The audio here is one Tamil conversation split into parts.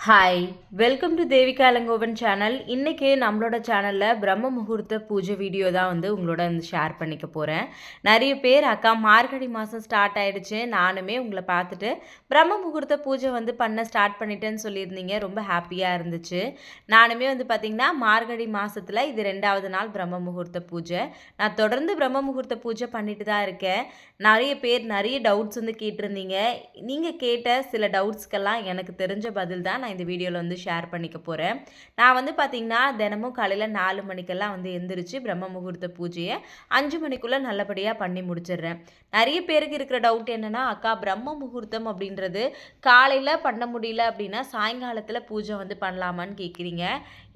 Hi, welcome to Devika Ilangovan channel. இன்றைக்கி நம்மளோட சேனலில் பிரம்ம முகூர்த்த பூஜை வீடியோ தான் உங்களோட ஷேர் பண்ணிக்க போகிறேன். நிறைய பேர் அக்கா மார்கழி மாதம் ஸ்டார்ட் ஆகிடுச்சு, நானுமே உங்களை பார்த்துட்டு பிரம்ம முகூர்த்த பூஜை பண்ண ஸ்டார்ட் பண்ணிட்டேன்னு சொல்லியிருந்தீங்க. ரொம்ப ஹாப்பியாக இருந்துச்சு. நானுமே பார்த்திங்கன்னா மார்கழி மாதத்தில் இது 2வது நாள் பிரம்ம முகூர்த்த பூஜை. நான் தொடர்ந்து பிரம்ம முகூர்த்த பூஜை பண்ணிட்டு தான் இருக்கேன். நிறைய பேர் நிறைய டவுட்ஸ் கேட்டிருந்தீங்க. நீங்கள் கேட்ட சில டவுட்ஸ்க்கெல்லாம் எனக்கு தெரிஞ்ச பதில் தான் நான் இந்த வீடியோவில் ஷேர் பண்ணிக்க போகிறேன். நான் பார்த்திங்கன்னா தினமும் காலையில் 4 மணிக்கெல்லாம் எந்திரிச்சு பிரம்ம முகூர்த்த பூஜையை 5 மணிக்குள்ளே நல்லபடியாக பண்ணி முடிச்சிடுறேன். நிறைய பேருக்கு இருக்கிற டவுட் என்னென்னா, அக்கா பிரம்ம முகூர்த்தம் அப்படின்றது காலையில் பண்ண முடியல அப்படின்னா சாயங்காலத்தில் பூஜை பண்ணலாமான்னு கேட்குறீங்க.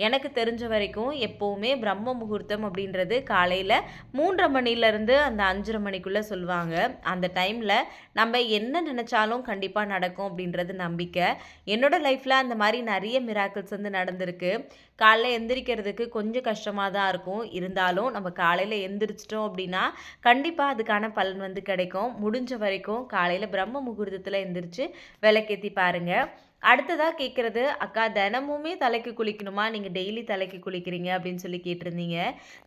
எனக்கு தெரிஞ்ச வரைக்கும் எப்போவுமே பிரம்ம முகூர்த்தம் அப்படின்றது காலையில் 3:30 மணிலேருந்து அந்த 5:30 மணிக்குள்ளே சொல்லுவாங்க. அந்த டைமில் நம்ம என்ன நினச்சாலும் கண்டிப்பாக நடக்கும் அப்படின்றது நம்பிக்கை. என்னோடய லைஃப்பில் அந்த மாதிரி நிறைய மிராக்கிள்ஸ் நடந்திருக்கு. காலையில் எந்திரிக்கிறதுக்கு கொஞ்சம் கஷ்டமாக தான் இருக்கும். இருந்தாலும் நம்ம காலையில் எந்திரிச்சிட்டோம் அப்படின்னா கண்டிப்பாக அதுக்கான பலன் கிடைக்கும். முடிஞ்ச வரைக்கும் காலையில் பிரம்ம முகூர்த்தத்தில் எந்திரிச்சு விளக்கேற்றி பாருங்கள். அடுத்ததாக கேட்குறது, அக்கா தினமுமே தலைக்கு குளிக்கணுமா? நீங்கள் டெய்லி தலைக்கு குளிக்கிறீங்க அப்படின்னு சொல்லி கேட்டிருந்தீங்க.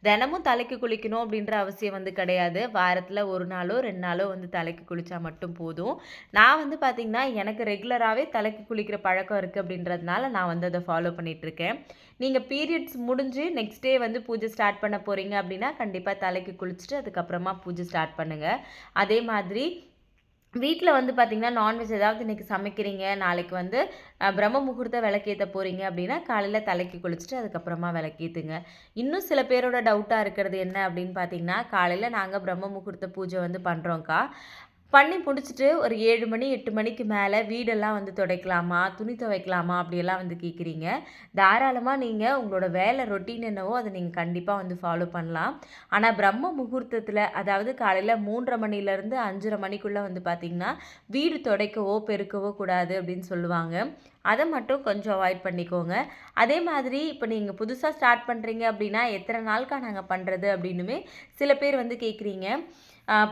தினமும் தலைக்கு குளிக்கணும் அப்படின்ற அவசியம் கிடையாது. வாரத்தில் 1 நாளோ 2 நாளோ தலைக்கு குளித்தா மட்டும் போதும். நான் பார்த்திங்கன்னா எனக்கு ரெகுலராகவே தலைக்கு குளிக்கிற பழக்கம் இருக்குது அப்படின்றதுனால நான் அதை ஃபாலோ பண்ணிகிட்ருக்கேன். நீங்கள் பீரியட்ஸ் முடிஞ்சு நெக்ஸ்ட் டே பூஜை ஸ்டார்ட் பண்ண போகிறீங்க அப்படின்னா கண்டிப்பாக தலைக்கு குளிச்சுட்டு அதுக்கப்புறமா பூஜை ஸ்டார்ட் பண்ணுங்கள். அதே மாதிரி வீட்டில் பார்த்திங்கன்னா நான்வெஜ் ஏதாவது இன்றைக்கி சமைக்கிறீங்க, நாளைக்கு பிரம்ம முகூர்த்த விளக்கேற்ற போகிறீங்க அப்படின்னா காலையில் தலைக்கு குளிச்சுட்டு அதுக்கப்புறமா விளக்கேற்றுங்க. இன்னும் சில பேரோட டவுட்டாக இருக்கிறது என்ன அப்படின்னு பார்த்தீங்கன்னா, காலையில் நாங்கள் பிரம்ம முகூர்த்த பூஜை பண்ணுறோங்க்கா. பண்ணி முடிச்சுட்டு ஒரு 7 மணி 8 மணிக்கு மேலே வீடெல்லாம் துடைக்கலாமா, துணி துவைக்கலாமா அப்படியெல்லாம் கேட்குறீங்க. தாராளமாக நீங்கள் உங்களோட வேலை ரொட்டீன் என்னவோ அதை நீங்கள் கண்டிப்பாக ஃபாலோ பண்ணலாம். ஆனால் பிரம்ம முகூர்த்தத்தில், அதாவது காலையில் 3:30 மணிலேருந்து 5:30 மணிக்குள்ளே பார்த்திங்கன்னா வீடு துடைக்கவோ பெருக்கவோ கூடாது அப்படின்னு சொல்லுவாங்க. அதை மட்டும் கொஞ்சம் அவாய்ட் பண்ணிக்கோங்க. அதே மாதிரி இப்போ நீங்கள் புதுசாக ஸ்டார்ட் பண்ணுறீங்க அப்படின்னா எத்தனை நாளுக்கா நாங்கள் பண்ணுறது அப்படின்னுமே சில பேர் கேட்குறீங்க.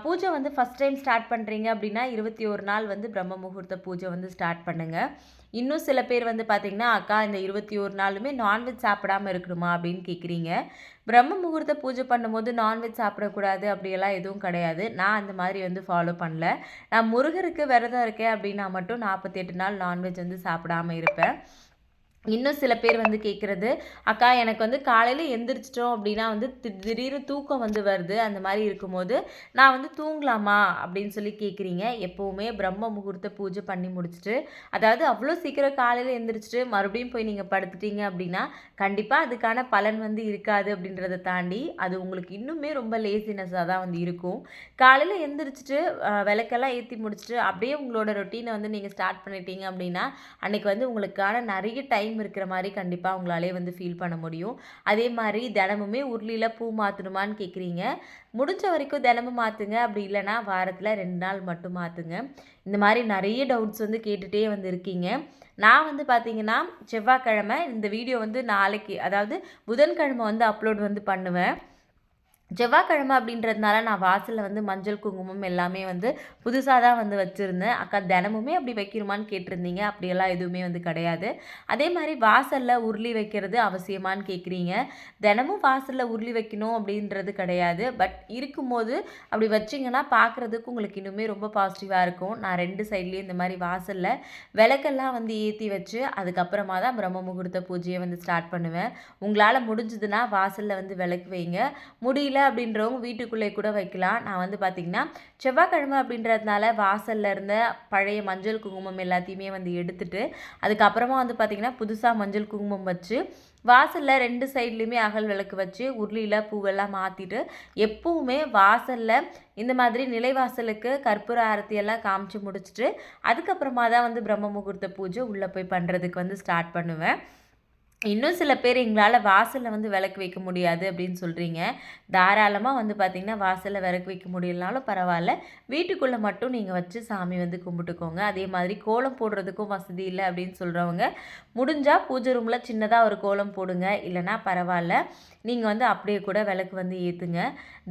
பூஜை ஃபஸ்ட் டைம் ஸ்டார்ட் பண்ணுறீங்க அப்படின்னா 21 நாள் பிரம்ம முகூர்த்த பூஜை ஸ்டார்ட் பண்ணுங்கள். இன்னும் சில பேர் பார்த்திங்கன்னா, அக்கா இந்த 21 நாளுமே நான்வெஜ் சாப்பிடாமல் இருக்கணுமா அப்படின்னு கேட்குறீங்க. பிரம்ம முகூர்த்த பூஜை பண்ணும்போது நான்வெஜ் சாப்பிடக்கூடாது அப்படியெல்லாம் எதுவும் கிடையாது. நான் அந்த மாதிரி ஃபாலோ பண்ணல. நான் முருகருக்கு விரதம் இருக்கேன் அப்படின்னா மட்டும் 48 நாள் நான்வெஜ் சாப்பிடாமல் இருப்பேன். இன்னும் சில பேர் கேட்குறது, அக்கா எனக்கு காலையில் எந்திரிச்சிட்டோம் அப்படின்னா திடீர்னு தூக்கம் வருது, அந்த மாதிரி இருக்கும்போது நான் தூங்கலாமா அப்படின்னு சொல்லி கேட்குறீங்க. எப்போவுமே பிரம்ம முகூர்த்த பூஜை பண்ணி முடிச்சுட்டு, அதாவது அவ்வளோ சீக்கிரம் காலையில் எந்திரிச்சிட்டு மறுபடியும் போய் நீங்கள் படுத்துட்டீங்க அப்படின்னா கண்டிப்பாக அதுக்கான பலன் இருக்காது. அப்படின்றத தாண்டி அது உங்களுக்கு இன்னுமே ரொம்ப லேசினஸாக தான் இருக்கும். காலையில் எந்திரிச்சிட்டு விளக்கெல்லாம் ஏற்றி முடிச்சுட்டு அப்படியே உங்களோட ரொட்டீனை நீங்கள் ஸ்டார்ட் பண்ணிட்டீங்க அப்படின்னா அன்றைக்கி உங்களுக்கான நிறைய டைம் இருக்கிற மாதிரி கண்டிப்பாக உங்களாலே ஃபீல் பண்ண முடியும். அதே மாதிரி தினமுமே உருளியில் பூ மாற்றணுமான்னு கேட்குறீங்க. முடிஞ்ச வரைக்கும் தினமும் மாற்றுங்க. அப்படி இல்லைனா வாரத்தில் 2 நாள் மட்டும் மாற்றுங்க. இந்த மாதிரி நிறைய டவுட்ஸ் கேட்டுகிட்டே இருக்கீங்க. நான் பார்த்தீங்கன்னா செவ்வாய்க்கிழமை இந்த வீடியோ நாளைக்கு, அதாவது புதன்கிழமை அப்லோட் பண்ணுவேன். செவ்வாய்க்கிழமை அப்படின்றதுனால நான் வாசலில் மஞ்சள் குங்குமம் எல்லாமே புதுசாக தான் வச்சுருந்தேன். அக்கா தினமுமே அப்படி வைக்கணுமான்னு கேட்டிருந்தீங்க. அப்படியெல்லாம் எதுவுமே கிடையாது. அதே மாதிரி வாசலில் உருளி வைக்கிறது அவசியமானு கேட்குறீங்க. தினமும் வாசலில் உருளி வைக்கணும் அப்படின்றது கிடையாது. பட் இருக்கும்போது அப்படி வச்சிங்கன்னா பார்க்குறதுக்கு உங்களுக்கு இன்னுமே ரொம்ப பாசிட்டிவாக இருக்கும். நான் 2 சைட்லேயும் இந்த மாதிரி வாசலில் விளக்கெல்லாம் ஏற்றி வச்சு அதுக்கப்புறமா தான் பிரம்ம முகூர்த்த பூஜையை ஸ்டார்ட் பண்ணுவேன். உங்களால் முடிஞ்சதுன்னா வாசலில் விளக்கு வைங்க. முடியல அப்படின்றவங்க வீட்டுக்குள்ளே கூட வைக்கலாம். நான் பார்த்திங்கன்னா செவ்வாய்க்கிழமை அப்படின்றதுனால வாசலில் இருந்த பழைய மஞ்சள் குங்குமம் எல்லாத்தையுமே எடுத்துட்டு அதுக்கப்புறமா பார்த்திங்கன்னா புதுசாக மஞ்சள் குங்குமம் வச்சு வாசலில் 2 சைட்லேயுமே அகல் விளக்கு வச்சு உருளியில் பூவெல்லாம் மாற்றிட்டு எப்பவுமே வாசலில் இந்த மாதிரி நிலைவாசலுக்கு கற்பூர ஆரத்தியெல்லாம் காமிச்சு முடிச்சுட்டு அதுக்கப்புறமா தான் பிரம்ம முகூர்த்த பூஜை உள்ளே போய் பண்ணுறதுக்கு ஸ்டார்ட் பண்ணுவேன். இன்னும் சில பேர் எங்களால் வாசலில் விளக்கு வைக்க முடியாது அப்படின்னு சொல்கிறீங்க. தாராளமாக பார்த்திங்கன்னா வாசலில் விளக்கு வைக்க முடியலனாலும் பரவாயில்ல, வீட்டுக்குள்ளே மட்டும் நீங்கள் வச்சு சாமி கும்பிட்டுக்கோங்க. அதே மாதிரி கோலம் போடுறதுக்கும் வசதி இல்லை அப்படின்னு சொல்கிறவங்க முடிஞ்சால் பூஜை ரூமில் சின்னதாக ஒரு கோலம் போடுங்க. இல்லைனா பரவாயில்ல, நீங்கள் அப்படியே கூட விளக்கு ஏற்றுங்க.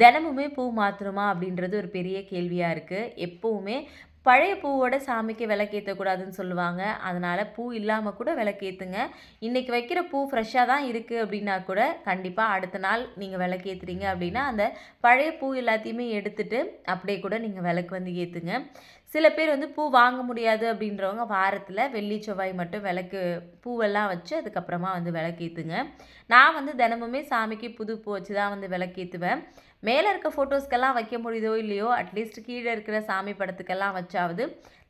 தினமுமே பூ மாற்றணுமா அப்படின்றது ஒரு பெரிய கேள்வியாக இருக்குது. எப்போவுமே பழைய பூவோட சாமிக்கு விளக்கேற்றக்கூடாதுன்னு சொல்லுவாங்க. அதனால் பூ இல்லாமல் கூட விளக்கேற்றுங்க. இன்றைக்கி வைக்கிற பூ ஃப்ரெஷ்ஷாக தான் இருக்குது அப்படின்னா கூட கண்டிப்பாக அடுத்த நாள் நீங்கள் விளக்கேற்றுறீங்க அப்படின்னா அந்த பழைய பூ எல்லாத்தையுமே எடுத்துட்டு அப்படியே கூட நீங்கள் விளக்கு வந்து ஏற்றுங்க. சில பேர் வந்து பூ வாங்க முடியாது அப்படின்றவங்க வாரத்தில் வெள்ளி செவ்வாய் மட்டும் விளக்கு பூவெல்லாம் வச்சு அதுக்கப்புறமா வந்து விளக்கேற்றுங்க. நான் வந்து தினமுமே சாமிக்கு புது பூ வச்சு தான் வந்து விளக்கேற்றுவேன். மேலே இருக்க ஃபோட்டோஸ்க்கெல்லாம் வைக்க முடியுதோ இல்லையோ அட்லீஸ்ட் கீழே இருக்கிற சாமி படத்துக்கெல்லாம் வச்சாவது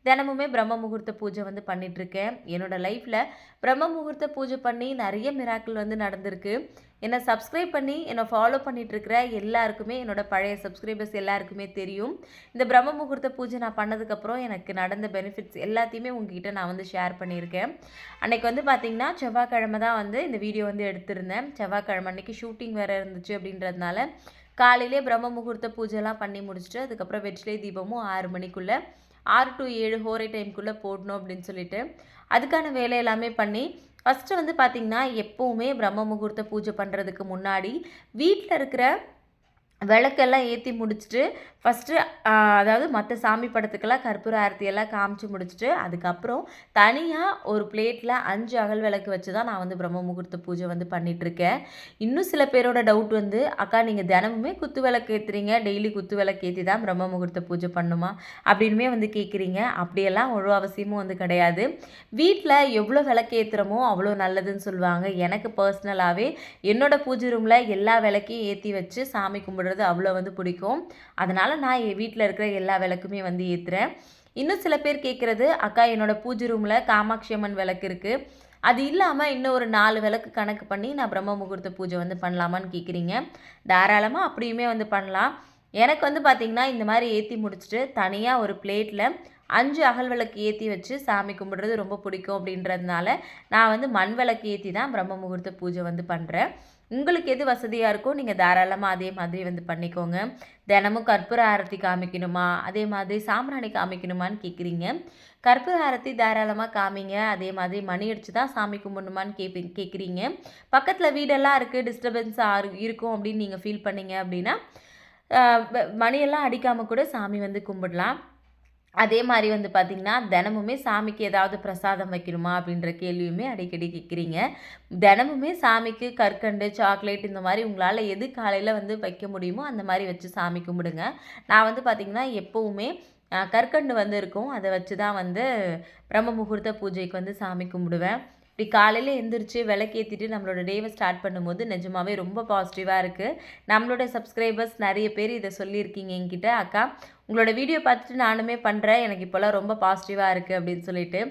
தினமுமே பிரம்ம முகூர்த்த பூஜை வந்து பண்ணிகிட்ருக்கேன். என்னோடய லைஃப்பில் பிரம்ம முகூர்த்த பூஜை பண்ணி நிறைய மிராக்கிள் வந்து நடந்திருக்கு. என்னை சப்ஸ்கிரைப் பண்ணி என்னை ஃபாலோ பண்ணிகிட்ருக்கிற எல்லாருக்குமே என்னோடய பழைய சப்ஸ்கிரைபர்ஸ் எல்லாருக்குமே தெரியும். இந்த பிரம்ம முகூர்த்த பூஜை நான் பண்ணதுக்கப்புறம் எனக்கு நடந்த பெனிஃபிட்ஸ் எல்லாத்தையுமே உங்ககிட்ட நான் வந்து ஷேர் பண்ணியிருக்கேன். அன்றைக்கி வந்து பார்த்திங்கன்னா செவ்வாய்க்கிழமை தான் வந்து இந்த வீடியோ வந்து எடுத்திருந்தேன். செவ்வாய்க்கிழமை அன்றைக்கி ஷூட்டிங் வேறு இருந்துச்சு அப்படின்றதுனால காலையிலே பிரம்ம முகூர்த்த பூஜைலாம் பண்ணி முடிச்சுட்டு அதுக்கப்புறம் வெற்றிலை தீபமும் 6 மணிக்குள்ளே 6 to 7 ஹோரை டைமுக்குள்ளே போடணும் அப்படின்னு சொல்லிட்டு அதுக்கான வேலை எல்லாமே பண்ணி ஃபஸ்ட்டு வந்து பார்த்திங்கன்னா எப்போவுமே பிரம்ம முகூர்த்த பூஜை பண்ணுறதுக்கு முன்னாடி வீட்டில் இருக்கிற விளக்கெல்லாம் ஏற்றி முடிச்சுட்டு ஃபஸ்ட்டு அதாவது மற்ற சாமி படத்துக்கெல்லாம் கற்பூர ஆரத்தியெல்லாம் காமிச்சு முடிச்சுட்டு அதுக்கப்புறம் தனியாக ஒரு பிளேட்டில் 5 அகல் விளக்கு வச்சு தான் நான் வந்து பிரம்ம முகூர்த்த பூஜை வந்து பண்ணிகிட்ருக்கேன். இன்னும் சில பேரோட டவுட் வந்து அக்கா நீங்கள் தினமுமே குத்து விளக்கு ஏற்றுறீங்க, டெய்லி குத்து விளக்கு ஏற்றி தான் பிரம்ம முகூர்த்த பூஜை பண்ணுமா அப்படின்மே வந்து கேட்குறீங்க. அப்படியெல்லாம் ஒரு அவசியமும் வந்து கிடையாது. வீட்டில் எவ்வளோ விளக்கு ஏற்றுறமோ அவ்வளோ நல்லதுன்னு சொல்லுவாங்க. எனக்கு பர்சனலாகவே என்னோடய பூஜை ரூமில் எல்லா விளக்கையும் ஏற்றி வச்சு சாமி கும்பிடுறது அவ்வளோ வந்து பிடிக்கும். அதனால் நான் என் வீட்டில் இருக்கிற எல்லா விளக்குமே வந்து ஏற்றுறேன். இன்னும் சில பேர் கேட்குறது அக்கா என்னோடய பூஜை ரூமில் காமாட்சி அம்மன் விளக்கு இருக்குது, அது இல்லாமல் இன்னும் ஒரு 4 விளக்கு கணக்கு பண்ணி நான் பிரம்ம முகூர்த்த பூஜை வந்து பண்ணலாமான்னு கேட்குறீங்க. தாராளமாக அப்படியுமே வந்து பண்ணலாம். எனக்கு வந்து பார்த்திங்கன்னா இந்த மாதிரி ஏற்றி முடிச்சுட்டு தனியாக ஒரு பிளேட்டில் 5 அகல் விளக்கு ஏற்றி வச்சு சாமி கும்பிடுறது ரொம்ப பிடிக்கும். அப்படின்றதுனால நான் வந்து மண் விளக்கு ஏற்றி தான் பிரம்ம முகூர்த்த பூஜை வந்து பண்ணுறேன். உங்களுக்கு எது வசதியாக இருக்கோ நீங்கள் தாராளமாக அதே மாதிரி வந்து பண்ணிக்கோங்க. தினமும் கற்பூர ஆரத்தி காமிக்கணுமா, அதே மாதிரி சாம்பிராணி காமிக்கணுமான்னு கேட்குறீங்க. கற்பூர ஆரத்தி தாராளமாக காமிங்க. அதே மாதிரி மணி அடித்து தான் சாமி கும்பிடணுமான்னு கேட்குறீங்க. பக்கத்தில் வீடெல்லாம் இருக்குது, டிஸ்டர்பன்ஸாக இருக்கும் அப்படின்னு நீங்கள் ஃபீல் பண்ணீங்க அப்படின்னா மணியெல்லாம் அடிக்காமல் கூட சாமி வந்து கும்பிடலாம். அதே மாதிரி வந்து பார்த்திங்கன்னா தினமுமே சாமிக்கு ஏதாவது பிரசாதம் வைக்கணுமா அப்படின்ற கேள்வியுமே அடிக்கடி கேட்குறீங்க. தினமுமே சாமிக்கு கற்கண்டு, சாக்லேட் இந்த மாதிரி உங்களால் எது காலையில் வந்து வைக்க முடியுமோ அந்த மாதிரி வச்சு சாமி கும்பிடுங்க. நான் வந்து பார்த்திங்கன்னா எப்போவுமே கற்கண்டு வந்து இருக்கும், அதை வச்சு தான் வந்து பிரம்ம முகூர்த்த பூஜைக்கு வந்து சாமி கும்பிடுவேன். இப்படி காலையில் எழுந்திரிச்சு விளக்கேற்றிட்டு நம்மளோட டேவை ஸ்டார்ட் பண்ணும்போது நிஜமாவே ரொம்ப பாசிட்டிவாக இருக்குது. நம்மளோட சப்ஸ்கிரைபர்ஸ் நிறைய பேர் இதை சொல்லியிருக்கீங்க என்கிட்ட, அக்கா உங்களோட வீடியோ பார்த்துட்டு நானுமே பண்ணுறேன், எனக்கு இப்போல்லாம் ரொம்ப பாசிட்டிவாக இருக்குது அப்படின்னு சொல்லிட்டு.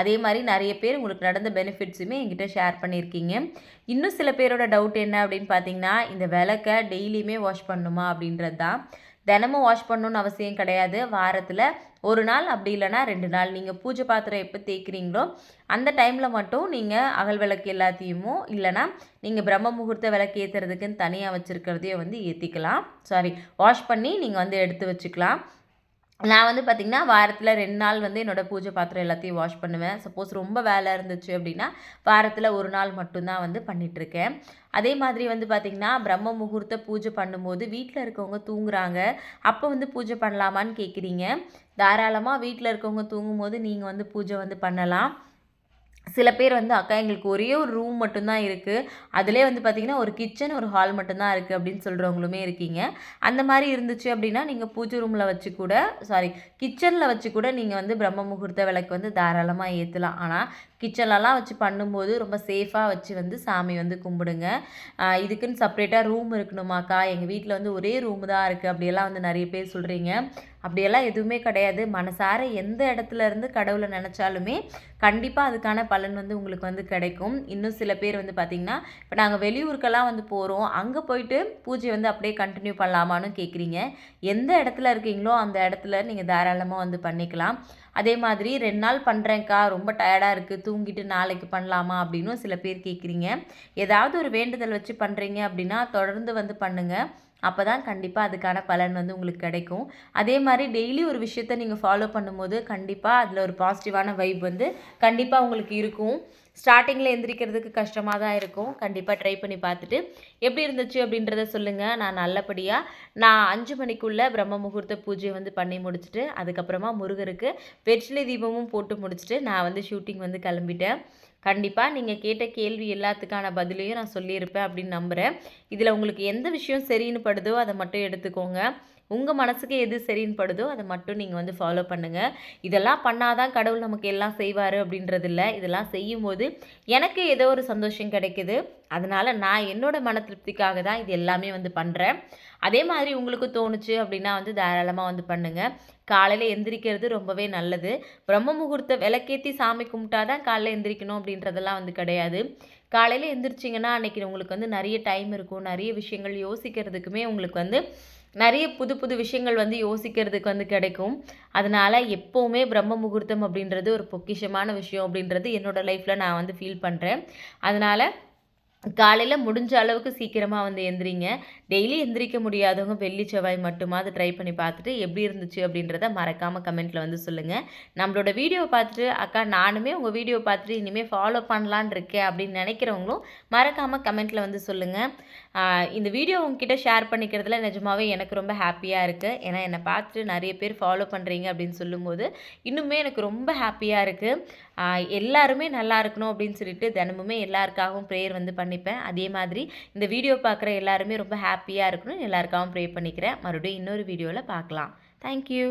அதே மாதிரி நிறைய பேர் உங்களுக்கு நடந்த பெனிஃபிட்ஸுமே என்கிட்ட ஷேர் பண்ணியிருக்கீங்க. இன்னும் சில பேரோட டவுட் என்ன அப்படின்னு பார்த்தீங்கன்னா இந்த விளக்கை டெய்லியுமே வாஷ் பண்ணணுமா அப்படின்றது தான். தினமும் வாஷ் பண்ணணுன்னு அவசியம் கிடையாது. வாரத்தில் ஒரு நாள் அப்படி இல்லைனா 2 நாள் நீங்கள் பூஜை பாத்திரம் எப்போ தேய்க்கிறீங்களோ அந்த டைமில் மட்டும் நீங்கள் அகல் விளக்கு எல்லாத்தையுமோ இல்லைனா நீங்கள் பிரம்ம முகூர்த்த விளக்கு ஏற்றுறதுக்குன்னு தனியாக வச்சுருக்கிறதையோ வந்து ஏற்றிக்கலாம். வாஷ் பண்ணி நீங்கள் வந்து எடுத்து வச்சுக்கலாம். நான் வந்து பார்த்திங்கன்னா வாரத்தில் 2 நாள் வந்து என்னோடய பூஜை பாத்திரம் எல்லாத்தையும் வாஷ் பண்ணுவேன். சப்போஸ் ரொம்ப வேலை இருந்துச்சு அப்படின்னா வாரத்தில் 1 நாள் மட்டும்தான் வந்து பண்ணிகிட்ருக்கேன். அதே மாதிரி வந்து பார்த்திங்கன்னா பிரம்ம முகூர்த்த பூஜை பண்ணும்போது வீட்டில் இருக்கவங்க தூங்குறாங்க, அப்போ வந்து பூஜை பண்ணலாமான்னு கேட்குறீங்க. தாராளமாக வீட்டில் இருக்கவங்க தூங்கும்போது நீங்கள் வந்து பூஜை வந்து பண்ணலாம். சில பேர் வந்து அக்கா எங்களுக்கு ஒரே ஒரு ரூம் மட்டும்தான் இருக்குது, அதிலே வந்து பார்த்திங்கன்னா ஒரு கிச்சன் ஒரு ஹால் மட்டும்தான் இருக்குது அப்படின்னு சொல்கிறவங்களுமே இருக்கீங்க. அந்த மாதிரி இருந்துச்சு அப்படின்னா நீங்கள் பூஜை ரூமில் வச்சு கூட கிச்சனில் வச்சு கூட நீங்கள் வந்து பிரம்ம முகூர்த்த விளக்கு வந்து தாராளமாக ஏற்றலாம். ஆனால் கிச்சன்லலாம் வச்சு பண்ணும்போது ரொம்ப சேஃபாக வச்சு வந்து சாமி வந்து கும்பிடுங்க. இதுக்குன்னு செப்பரேட்டாக ரூம் இருக்கணுமாக்கா, எங்கள் வீட்டில் வந்து ஒரே ரூம் தான் இருக்குது அப்படியெல்லாம் வந்து நிறைய பேர் சொல்கிறீங்க. அப்படியெல்லாம் எதுவுமே கிடையாது. மனசார எந்த இடத்துல இருந்து கடவுளை நினச்சாலுமே கண்டிப்பாக அதுக்கான பலன் வந்து உங்களுக்கு வந்து கிடைக்கும். இன்னும் சில பேர் வந்து பார்த்திங்கன்னா இப்போ நாங்கள் வெளியூருக்கெல்லாம் வந்து போகிறோம், அங்கே போயிட்டு பூஜை வந்து அப்படியே கண்டினியூ பண்ணலாமான்னு கேட்குறீங்க. எந்த இடத்துல இருக்கீங்களோ அந்த இடத்துல நீங்கள் தாராளமாக வந்து பண்ணிக்கலாம். அதே மாதிரி 2 நாள் பண்ணுறேன்க்கா, ரொம்ப டயர்டாக இருக்குது, தூங்கிட்டு நாளைக்கு பண்ணலாமா அப்படின்னும் சில பேர் கேட்குறீங்க. ஏதாவது ஒரு வேண்டுதல் வச்சு பண்ணுறீங்க அப்படின்னா தொடர்ந்து வந்து பண்ணுங்கள். அப்போ தான் கண்டிப்பாக அதுக்கான பலன் வந்து உங்களுக்கு கிடைக்கும். அதே மாதிரி டெய்லி ஒரு விஷயத்த நீங்கள் ஃபாலோ பண்ணும்போது கண்டிப்பாக அதில் ஒரு பாசிட்டிவான வைப் வந்து கண்டிப்பாக உங்களுக்கு இருக்கும். ஸ்டார்டிங்கில் எந்திரிக்கிறதுக்கு கஷ்டமாக தான் இருக்கும். கண்டிப்பாக ட்ரை பண்ணி பார்த்துட்டு எப்படி இருந்துச்சு அப்படின்றத சொல்லுங்கள். நான் நல்லபடியாக 5 மணிக்குள்ளே பிரம்ம முகூர்த்த பூஜையை வந்து பண்ணி முடிச்சுட்டு அதுக்கப்புறமா முருகருக்கு வெற்றிலை தீபமும் போட்டு முடிச்சுட்டு நான் வந்து ஷூட்டிங் வந்து கிளம்பிட்டேன். கண்டிப்பாக நீங்கள் கேட்ட கேள்வி எல்லாத்துக்கான பதிலையும் நான் சொல்லியிருப்பேன் அப்படின்னு நம்புகிறேன். இதில் உங்களுக்கு எந்த விஷயம் சரின்னு படுதோ அதை மட்டும் எடுத்துக்கோங்க. உங்கள் மனசுக்கு எது சரின்னு படுதோ அதை மட்டும் நீங்கள் வந்து ஃபாலோ பண்ணுங்கள். இதெல்லாம் பண்ணாதான் கடவுள் நமக்கு எல்லாம் செய்வார் அப்படின்றது இல்லை. இதெல்லாம் செய்யும்போது எனக்கு ஏதோ ஒரு சந்தோஷம் கிடைக்குது. அதனால் நான் என்னோட மன திருப்திக்காக தான் இது எல்லாமே வந்து பண்ணுறேன். அதே மாதிரி உங்களுக்கு தோணுச்சு அப்படின்னா வந்து தாராளமாக வந்து பண்ணுங்கள். காலையில் எந்திரிக்கிறது ரொம்பவே நல்லது. பிரம்ம முகூர்த்த விளக்கேற்றி சாமி கும்பிட்டா தான் காலையில் எந்திரிக்கணும் அப்படின்றதெல்லாம் வந்து கிடையாது. காலையில் எந்திரிச்சிங்கன்னா அன்றைக்கி உங்களுக்கு வந்து நிறைய டைம் இருக்கும். நிறைய விஷயங்கள் யோசிக்கிறதுக்குமே உங்களுக்கு வந்து நிறைய புது புது விஷயங்கள் வந்து யோசிக்கிறதுக்கு வந்து கிடைக்கும். அதனால் எப்போவுமே பிரம்ம முகூர்த்தம் அப்படின்றது ஒரு பொக்கிஷமான விஷயம் அப்படின்றது என்னோடய லைஃப்பில் நான் வந்து ஃபீல் பண்ணுறேன். அதனால் காலையில் முடிஞ்ச அளவுக்கு சீக்கிரமாக வந்து எந்திரிங்க. டெய்லி எந்திரிக்க முடியாதவங்க வெள்ளி செவ்வாய் மட்டுமாவது ட்ரை பண்ணி பார்த்துட்டு எப்படி இருந்துச்சு அப்படின்றத மறக்காமல் கமெண்ட்டில் வந்து சொல்லுங்கள். நம்மளோட வீடியோவை பார்த்துட்டு அக்கா நானுமே உங்கள் வீடியோ பார்த்துட்டு இனிமேல் ஃபாலோ பண்ணலான் இருக்கேன் அப்படின்னு நினைக்கிறவங்களும் மறக்காமல் கமெண்ட்டில் வந்து சொல்லுங்கள். இந்த வீடியோ உங்ககிட்ட ஷேர் பண்ணிக்கிறதுல நிஜமாவே எனக்கு ரொம்ப ஹாப்பியாக இருக்குது. ஏன்னா என்னை பார்த்துட்டு நிறைய பேர் ஃபாலோ பண்ணுறீங்க அப்படின்னு சொல்லும்போது இன்னுமே எனக்கு ரொம்ப ஹாப்பியாக இருக்குது. எல்லாருமே நல்லா இருக்கணும் அப்படின்னு சொல்லிட்டு தினமுமே எல்லாருக்காகவும் ப்ரேயர் வந்து பண்ணிப்பேன். அதே மாதிரி இந்த வீடியோ பார்க்குற எல்லாருமே ரொம்ப ஹாப்பியாக இருக்கணும்னு எல்லாருக்காகவும் ப்ரே பண்ணிக்கிறேன். மறுபடியும் இன்னொரு வீடியோவில் பார்க்கலாம். தேங்க்யூ.